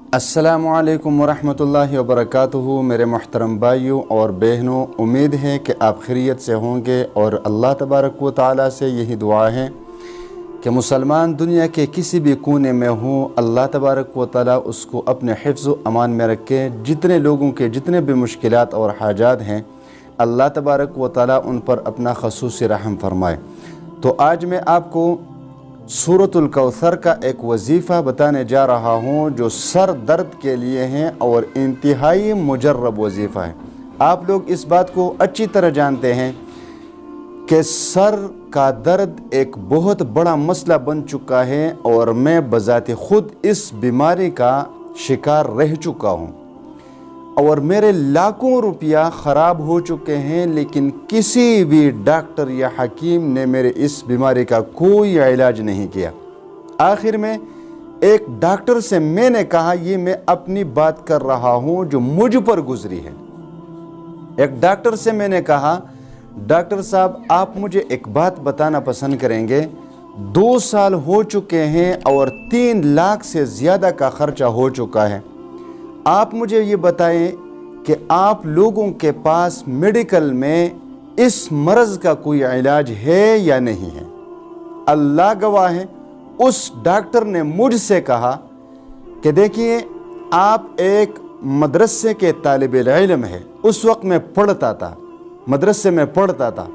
अस्सलामु अलैकुम वरहमतुल्लाहि वबरकातुहू। मेरे मोहतरम भाइयों और बहनों, उम्मीद है कि आप खैरियत से होंगे और अल्लाह तबारक व तआला से यही दुआ है कि मुसलमान दुनिया के किसी भी कोने में हो, अल्लाह तबारक व तआला उसको अपने हिफ्ज़ व अमान में रखे। जितने लोगों के जितने भी मुश्किलात और हाजात हैं, अल्लाह तबारक व तआला उन पर अपना ख़ुसूसी रहम फरमाए। तो आज मैं आपको सूरतुल कौसर का एक वजीफ़ा बताने जा रहा हूँ जो सर दर्द के लिए हैं और इंतहाई मुजर्रब वजीफ़ा है। आप लोग इस बात को अच्छी तरह जानते हैं कि सर का दर्द एक बहुत बड़ा मसला बन चुका है और मैं बज़ाते ख़ुद इस बीमारी का शिकार रह चुका हूँ और मेरे लाखों रुपया ख़राब हो चुके हैं, लेकिन किसी भी डॉक्टर या हकीम ने मेरे इस बीमारी का कोई इलाज नहीं किया। आखिर में एक डॉक्टर से मैंने कहा, ये मैं अपनी बात कर रहा हूँ जो मुझ पर गुजरी है। एक डॉक्टर से मैंने कहा, डॉक्टर साहब आप मुझे एक बात बताना पसंद करेंगे। 2 साल हो चुके हैं और 3 लाख से ज़्यादा का ख़र्चा हो चुका है। आप मुझे ये बताएं कि आप लोगों के पास मेडिकल में इस मर्ज़ का कोई इलाज है या नहीं है। अल्लाह गवाह है, उस डॉक्टर ने मुझसे कहा कि देखिए आप एक मदरसे के तालिबे इल्म है। उस वक्त मैं पढ़ता था, मदरसे में पढ़ता था।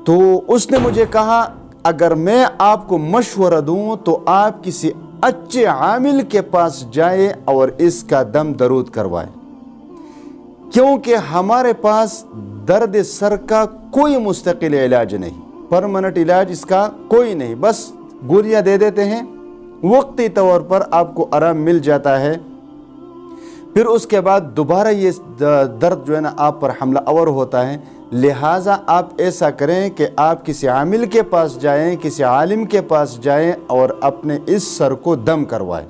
तो उसने मुझे कहा अगर मैं आपको मशवरा दूं तो आप किसी अच्छे आमिल के पास जाए और इसका दम दरूद करवाए, क्योंकि हमारे पास दर्द सर का कोई मुस्तकिल इलाज नहीं, परमानेंट इलाज इसका कोई नहीं। बस गोलियां दे देते हैं, वक्ती तौर पर आपको आराम मिल जाता है, फिर उसके बाद दोबारा ये दर्द जो है ना आप पर हमला आवर होता है। लिहाजा आप ऐसा करें कि आप किसी आमिल के पास जाएं, किसी आलिम के पास जाएं और अपने इस सर को दम करवाएं।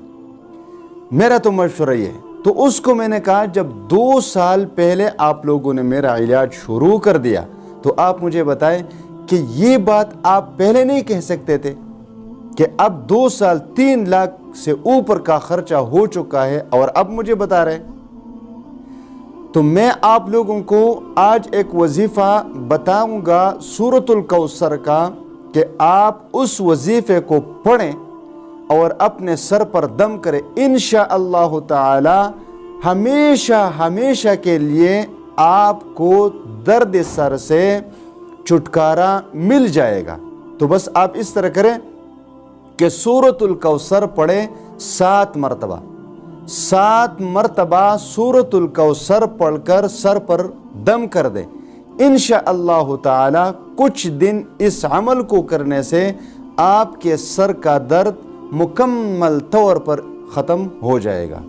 मेरा तो मशवरा ये है। तो उसको मैंने कहा जब 2 साल पहले आप लोगों ने मेरा इलाज शुरू कर दिया तो आप मुझे बताएं कि ये बात आप पहले नहीं कह सकते थे कि अब 2 साल 3 लाख से ऊपर का खर्चा हो चुका है और अब मुझे बता रहे। तो मैं आप लोगों को आज एक वजीफ़ा बताऊंगा सूरतुल कौसर का कि आप उस वजीफ़े को पढ़ें और अपने सर पर दम करें। इंशाअल्लाह ताला हमेशा हमेशा के लिए आपको दर्द सर से छुटकारा मिल जाएगा। तो बस आप इस तरह करें कि सूरतुल कौसर पढ़ें 7 मरतबा। 7 मरतबा सूरतुल कौसर पढ़कर सर पर दम कर दें। इंशाअल्लाह ताला कुछ दिन इस अमल को करने से आपके सर का दर्द मुकम्मल तौर पर ख़त्म हो जाएगा।